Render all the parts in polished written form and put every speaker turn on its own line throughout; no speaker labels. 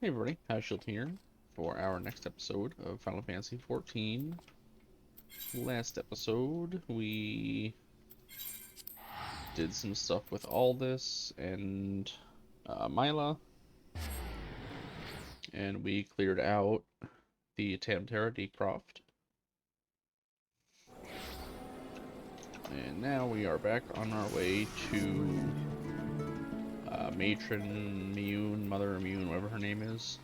Hey everybody, Shield here for our next episode of Final Fantasy XIV. Last episode, we did some stuff with Aldous and Mila, and we cleared out the Tamtara Decroft. And now we are back on our way to Matron Immune, Mother Immune, whatever her name is.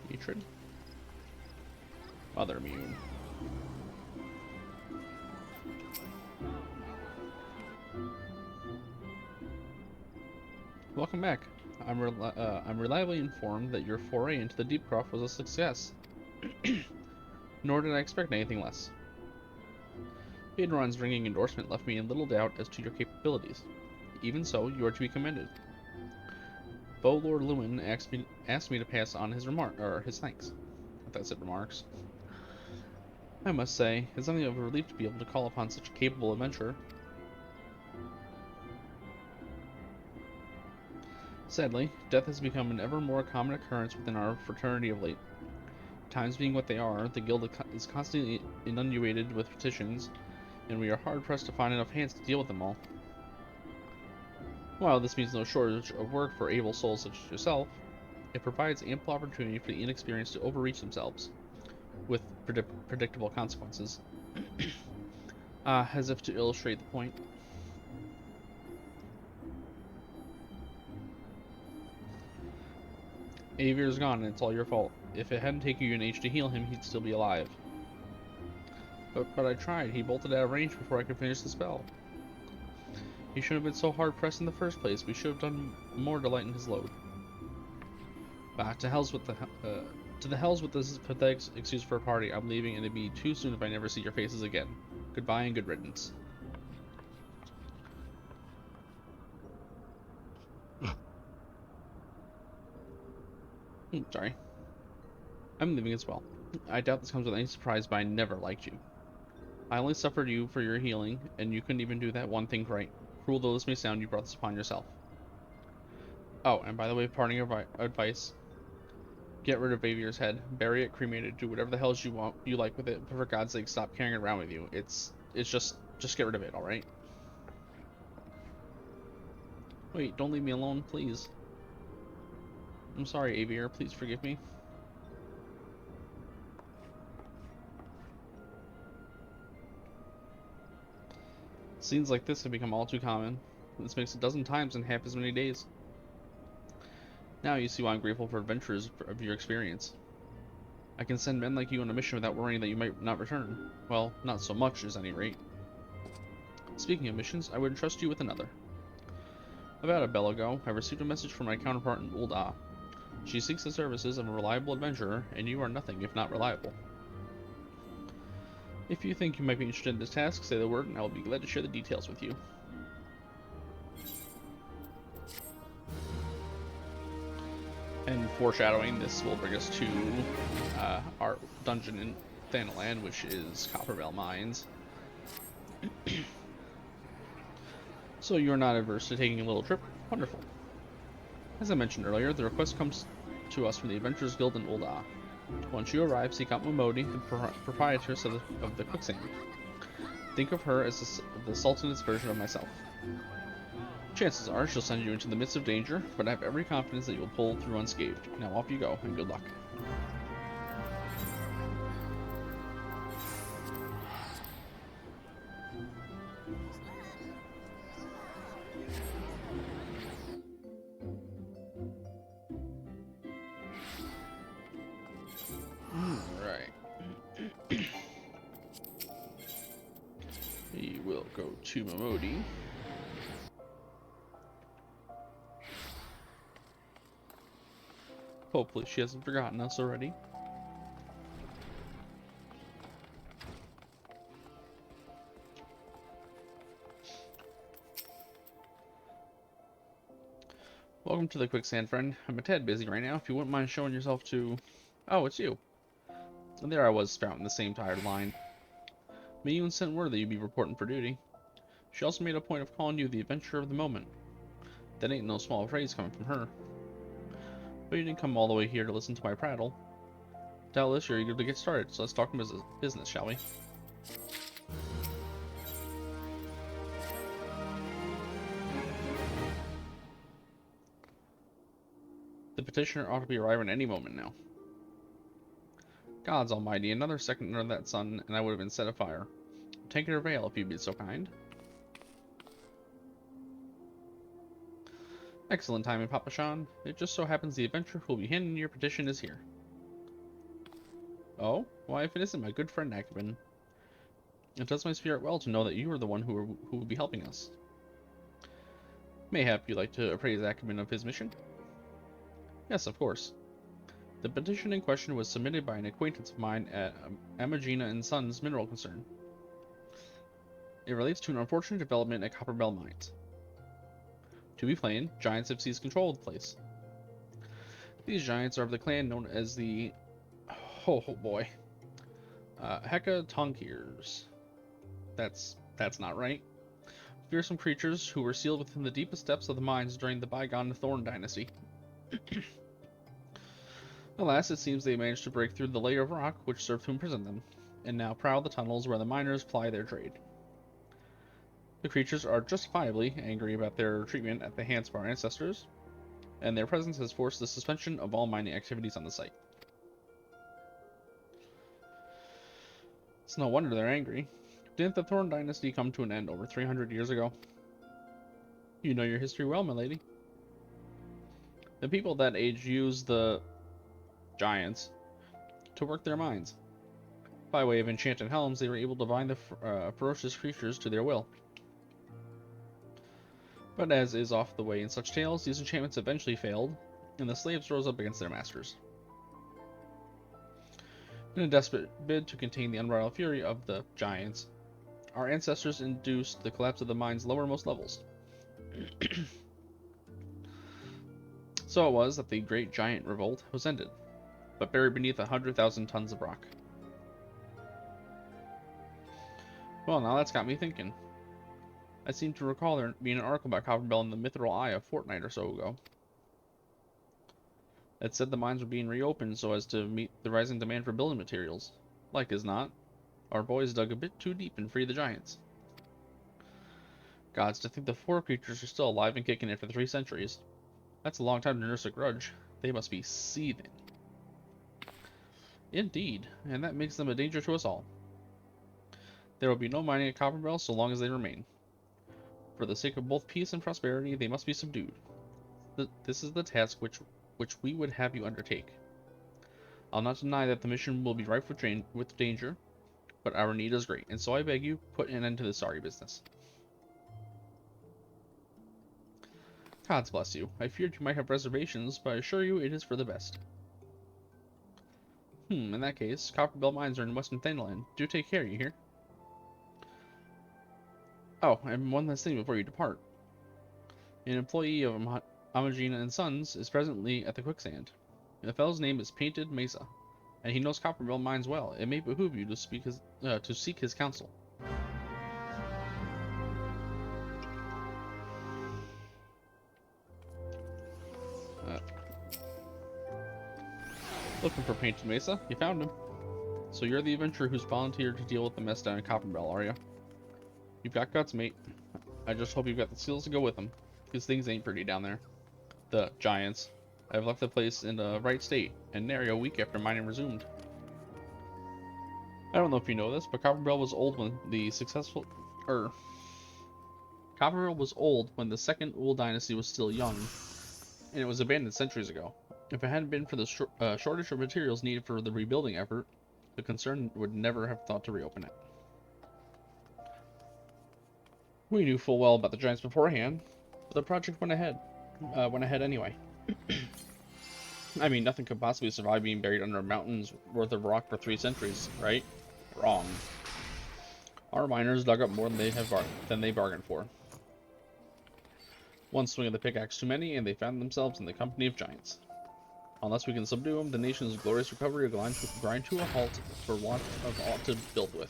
Matron? Mother Immune. Welcome back. I'm reliably informed that your foray into the Deepcroft was a success. Nor did I expect anything less. Aedoron's ringing endorsement left me in little doubt as to your capabilities. Even so, you are to be commended. Lord Lewin asked me to pass on his his thanks. I thought I said remarks. I must say, it's something of a relief to be able to call upon such a capable adventurer. Sadly, death has become an ever more common occurrence within our fraternity of late. Times being what they are, the guild is constantly inundated with petitions, and we are hard-pressed to find enough hands to deal with them all. While this means no shortage of work for able souls such as yourself, it provides ample opportunity for the inexperienced to overreach themselves, with predictable consequences. As if to illustrate the point. Avir's gone, and it's all your fault. If it hadn't taken you an age to heal him, he'd still be alive. But I tried. He bolted out of range before I could finish the spell. He shouldn't have been so hard-pressed in the first place. We should have done more to lighten his load. To the hells with this pathetic excuse for a party. I'm leaving, and it'd be too soon if I never see your faces again. Goodbye and good riddance. Sorry. I'm leaving as well. I doubt this comes with any surprise, but I never liked you. I only suffered you for your healing, and you couldn't even do that one thing right. Cruel though this may sound, you brought this upon yourself. Oh, and by the way, parting advice. Get rid of Avir's head. Bury it, cremate it, do whatever the hell you like with it, but for God's sake, stop carrying it around with you. It's just get rid of it, alright? Wait, don't leave me alone, please. I'm sorry, Avir, please forgive me. Scenes like this have become all too common. This makes a dozen times in half as many days. Now you see why I'm grateful for adventurers of your experience. I can send men like you on a mission without worrying that you might not return. Well, not so much, at any rate. Speaking of missions, I would entrust you with another. About a bell ago, I received a message from my counterpart in Ul'dah. She seeks the services of a reliable adventurer, and you are nothing if not reliable. If you think you might be interested in this task, say the word, and I will be glad to share the details with you. And foreshadowing, this will bring us to our dungeon in Thanalan, which is Copperbell Mines. So you're not averse to taking a little trip? Wonderful. As I mentioned earlier, the request comes to us from the Adventurers Guild in Ul'dah. Once you arrive, seek out Momodi, the proprietress of the quicksand. Think of her as the Sultan's version of myself. Chances are she'll send you into the midst of danger, but I have every confidence that you'll pull through unscathed. Now off you go, and good luck. Alright. We will go to Momodi. Hopefully she hasn't forgotten us already. Welcome to the quicksand, friend. I'm a tad busy right now. If you wouldn't mind showing yourself to... Oh, it's you. And there I was, spouting the same tired line. Miyun sent word that you'd be reporting for duty. She also made a point of calling you the adventurer of the moment. That ain't no small praise coming from her. But you didn't come all the way here to listen to my prattle. Doubtless you're eager to get started, so let's talk business, shall we? The petitioner ought to be arriving any moment now. Gods almighty, another second under that sun, and I would have been set afire. Take your veil, if you'd be so kind. Excellent timing, Papa Sean. It just so happens the adventurer who will be handing your petition is here. Oh? Why, if it isn't my good friend Ackerman. It does my spirit well to know that you are the one who will be helping us. Mayhap you'd like to appraise Ackerman of his mission? Yes, of course. The petition in question was submitted by an acquaintance of mine at Amagina and Sons mineral concern. It relates to an unfortunate development at Copperbell Mines. To be plain, giants have seized control of the place. These giants are of the clan known as the... Oh boy. Hecatonkeers. That's not right. Fearsome creatures who were sealed within the deepest depths of the mines during the bygone Thorn Dynasty. Alas, it seems they managed to break through the layer of rock which served to imprison them, and now prowl the tunnels where the miners ply their trade. The creatures are justifiably angry about their treatment at the hands of our ancestors, and their presence has forced the suspension of all mining activities on the site. It's no wonder they're angry. Didn't the Thorn Dynasty come to an end over 300 years ago? You know your history well, my lady. The people of that age used the giants to work their mines. By way of enchanted helms, they were able to bind the ferocious creatures to their will. But as is oft the way in such tales, these enchantments eventually failed, and the slaves rose up against their masters. In a desperate bid to contain the unbridled fury of the giants, our ancestors induced the collapse of the mine's lowermost levels. So it was that the great giant revolt was ended, but buried beneath 100,000 tons of rock. Well, now that's got me thinking. I seem to recall there being an article about Copperbell in the Mithril Eye a fortnight or so ago. It said the mines were being reopened so as to meet the rising demand for building materials. Like as not, our boys dug a bit too deep and freed the giants. Gods, to think the four creatures are still alive and kicking after 3 centuries. That's a long time to nurse a grudge. They must be seething. Indeed, and that makes them a danger to us all. There will be no mining at Copperbell so long as they remain. For the sake of both peace and prosperity, they must be subdued. This is the task which we would have you undertake. I'll not deny that the mission will be rife with danger, but our need is great, and so I beg you, put an end to this sorry business. Gods bless you. I feared you might have reservations, but I assure you it is for the best. In that case, Copperbell Mines are in Western Thanalan. Do take care, you hear? Oh, and one last thing before you depart. An employee of Amagina and Sons is presently at the quicksand. The fellow's name is Painted Mesa, and he knows Copperbell Mines well. It may behoove you to seek his counsel. Looking for Painted Mesa? You found him. So you're the adventurer who's volunteered to deal with the mess down in Copperbell, are you? You've got guts, mate. I just hope you've got the skills to go with them, because things ain't pretty down there. The giants. I've left the place in the right state, and nary a week after mining resumed. I don't know if you know this, but Copperbell was old when the Copperbell was old when the second Ul Dynasty was still young, and it was abandoned centuries ago. If it hadn't been for the shortage of materials needed for the rebuilding effort, the concern would never have thought to reopen it. We knew full well about the giants beforehand, but the project went ahead anyway. I mean, nothing could possibly survive being buried under mountains worth of rock for 3 centuries, right? Wrong. Our miners dug up more than they bargained for. One swing of the pickaxe too many, and they found themselves in the company of giants. Unless we can subdue them, the nation's glorious recovery will grind to a halt for want of aught to build with.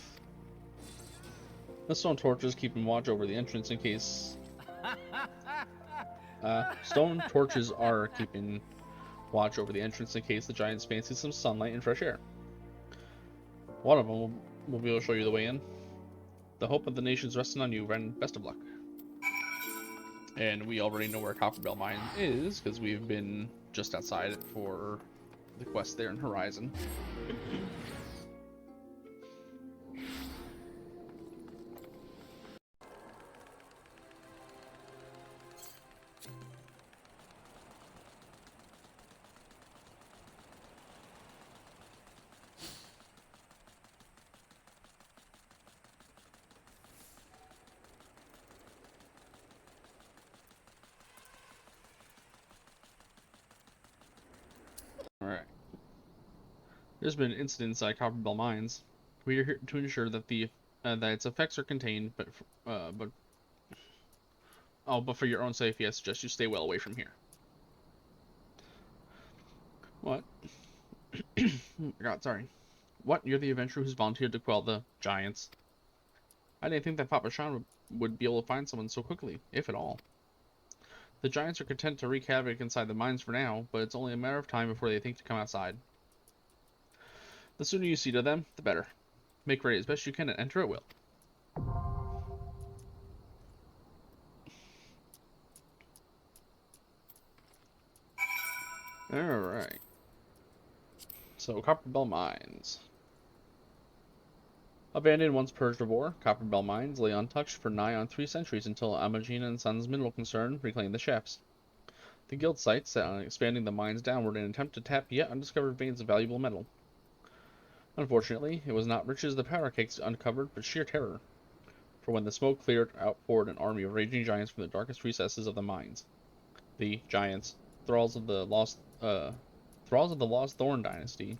The stone torches keeping watch over the entrance in case... stone torches are keeping Watch over the entrance in case the giants fancy some sunlight and fresh air. One of them will be able to show you the way in. The hope of the nation's resting on you, Ren. Best of luck. And we already know where Copperbell Mine is, because we've been just outside it for the quest there in Horizon. Alright. There's been an incident inside Copperbell Mines. We are here to ensure that that its effects are contained, but for your own safety, I suggest you stay well away from here. What? Oh my God, sorry. What? You're the adventurer who's volunteered to quell the giants? I didn't think that Papa Shan would be able to find someone so quickly, if at all. The giants are content to wreak havoc inside the mines for now, but it's only a matter of time before they think to come outside. The sooner you see to them, the better. Make ready as best you can and enter at will. Alright. So, Copperbell Mines. Abandoned once purged of ore, Copperbell Mines lay untouched for nigh on 3 centuries until Amagina and Sons mineral concern reclaimed the shafts. The guild site set on expanding the mines downward in an attempt to tap yet undiscovered veins of valuable metal. Unfortunately, it was not riches the powder cakes uncovered, but sheer terror. For when the smoke cleared, outpoured an army of raging giants from the darkest recesses of the mines. The giants, thralls of the lost Thorn dynasty,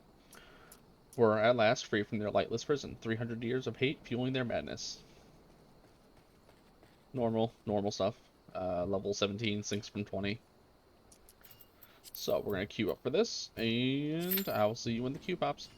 were at last free from their lightless prison. 300 years of hate fueling their madness. Normal stuff. Level 17 sinks from 20. So we're gonna queue up for this, and I will see you when the queue pops.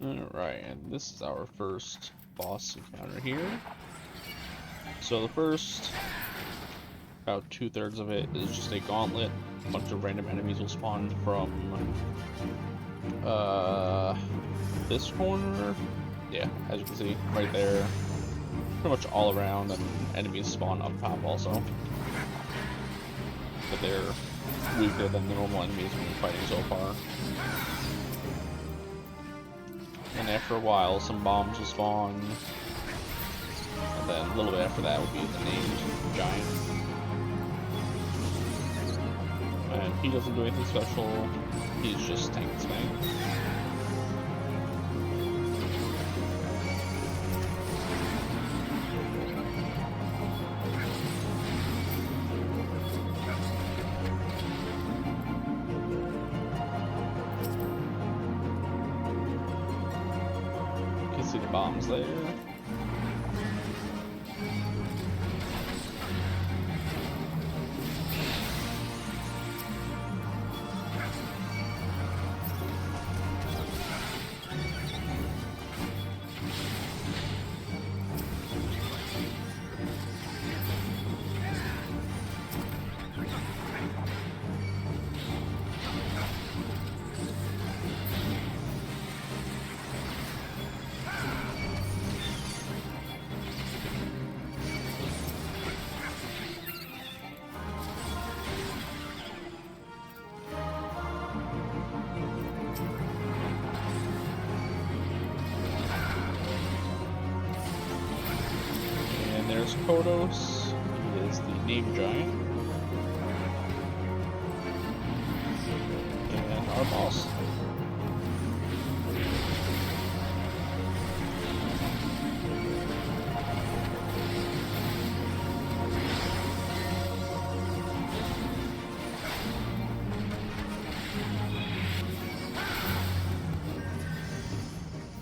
Alright, and this is our first boss encounter here. So the first, about 2/3 of it is just a gauntlet. A bunch of random enemies will spawn from this corner. Yeah, as you can see, right there. Pretty much all around, and enemies spawn up top also. But they're weaker than the normal enemies we've been fighting so far. And after a while, some bombs will spawn. And then a little bit after that will be the named giant. And he doesn't do anything special, he's just tank spank. You can see the bombs there. There's Kodos, he is the name giant, and our boss.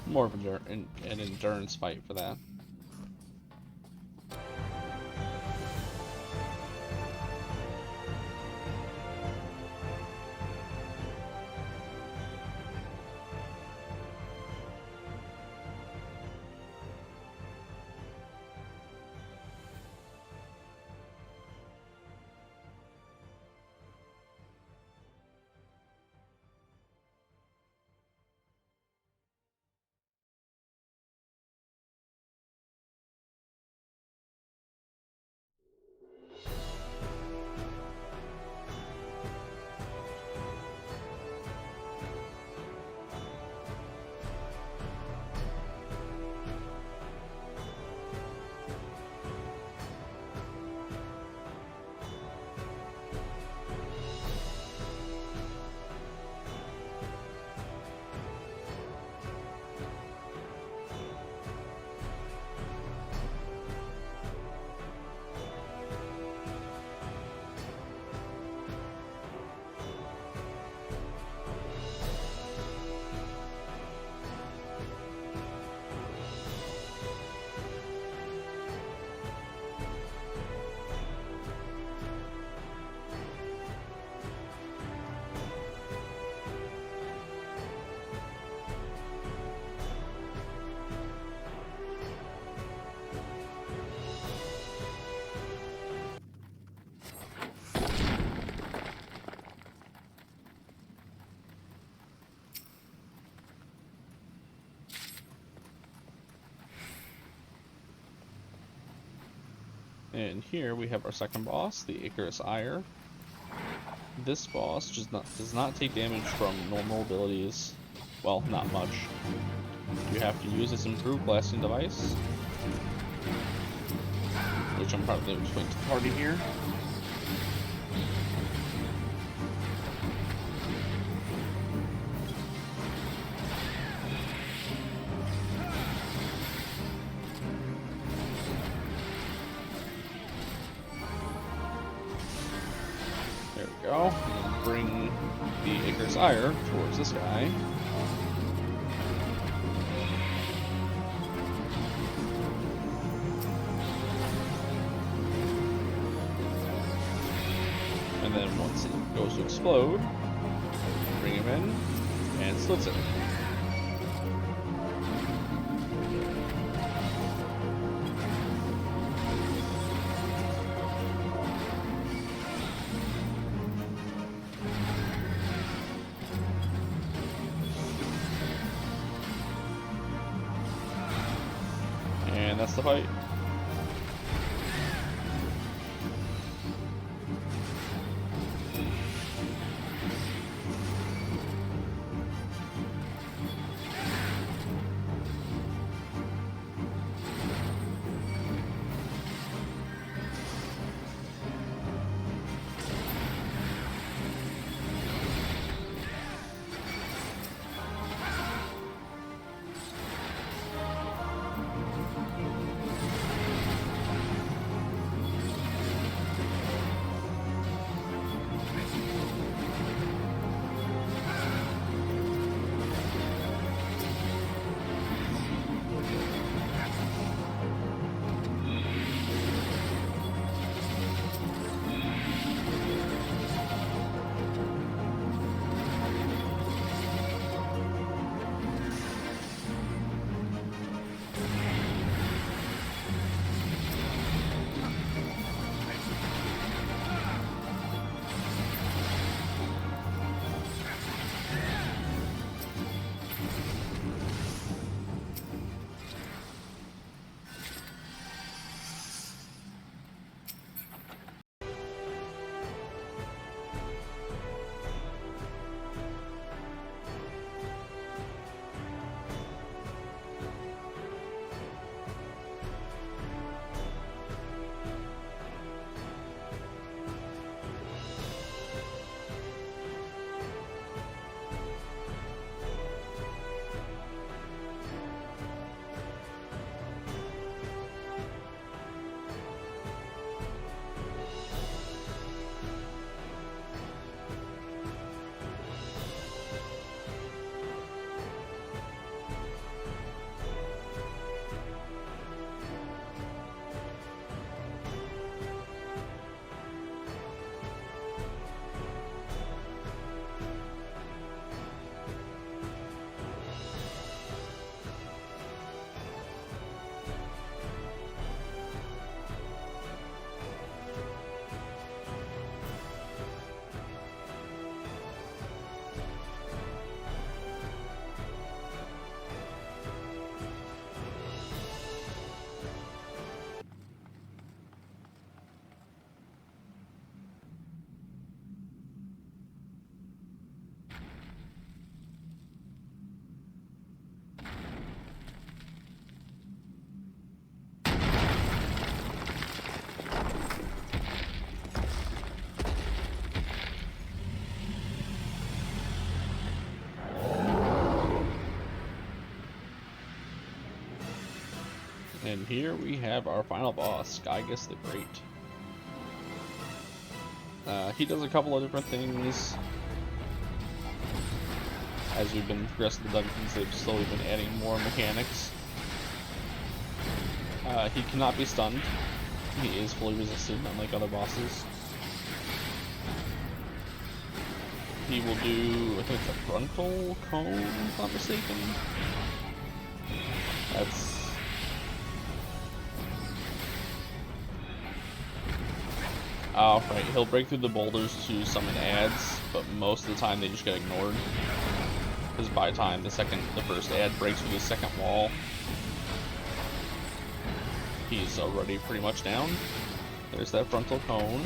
More of an endurance fight for that. And here we have our second boss, the Icarus Ire. This boss does not take damage from normal abilities. Well, not much. You have to use this improved blasting device, which I'm probably going to explain to the party here. There we go. And bring the Icarus Ire towards this guy. And then once it goes to explode, bring him in and slits it. that's the fight. And here we have our final boss, Skygus the Great. He does a couple of different things. As we've been progressing the dungeons, they've slowly been adding more mechanics. He cannot be stunned. He is fully resistant, unlike other bosses. He will do, I think it's a frontal cone, if I'm not mistaken. That's... Oh, right, he'll break through the boulders to summon adds, but most of the time they just get ignored. Because by the time the first add breaks through the second wall, he's already pretty much down. There's that frontal cone.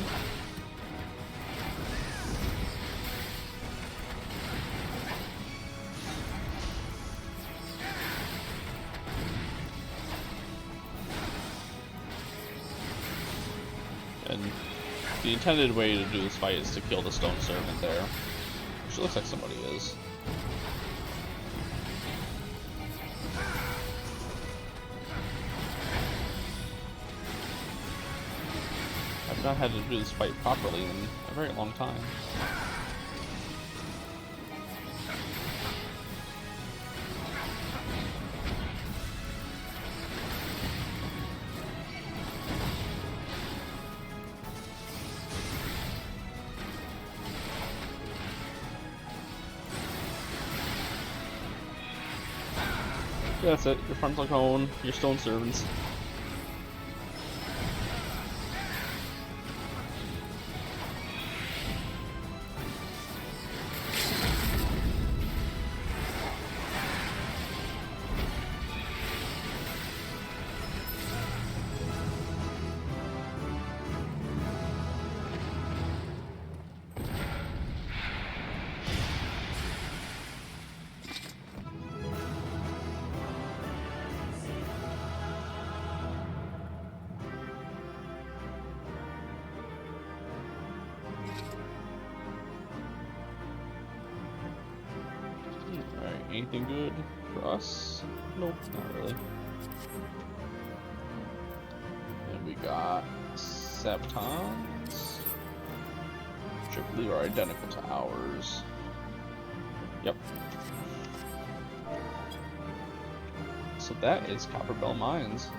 And the intended way to do this fight is to kill the stone servant there. Which looks like somebody is. I've not had to do this fight properly in a very long time. That's it, your frontal cone, your stone servants. anything good for us? Nope, not really. And we got Sabtons, which I believe are identical to ours. Yep. So that is Copperbell Mines.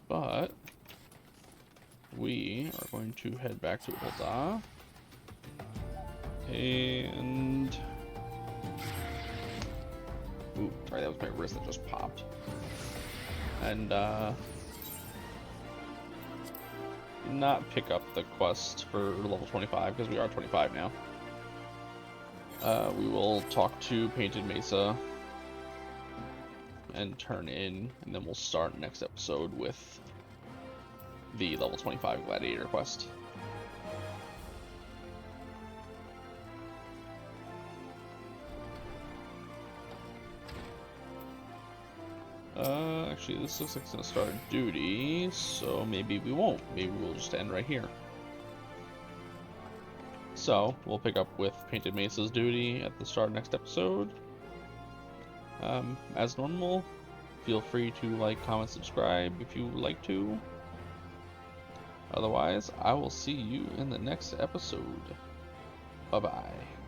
But we are going to head back to Ul'dah. And ooh, sorry, that was my wrist that just popped. And not pick up the quest for level 25 because we are 25 now. We will talk to Painted Mesa and turn in, and then we'll start next episode with the level 25 Gladiator quest. Actually, this looks like it's gonna start a duty, so maybe we won't. Maybe we'll just end right here. So, we'll pick up with Painted Mesa's duty at the start of next episode. As normal, feel free to like, comment, subscribe if you would like to. Otherwise, I will see you in the next episode. Bye-bye.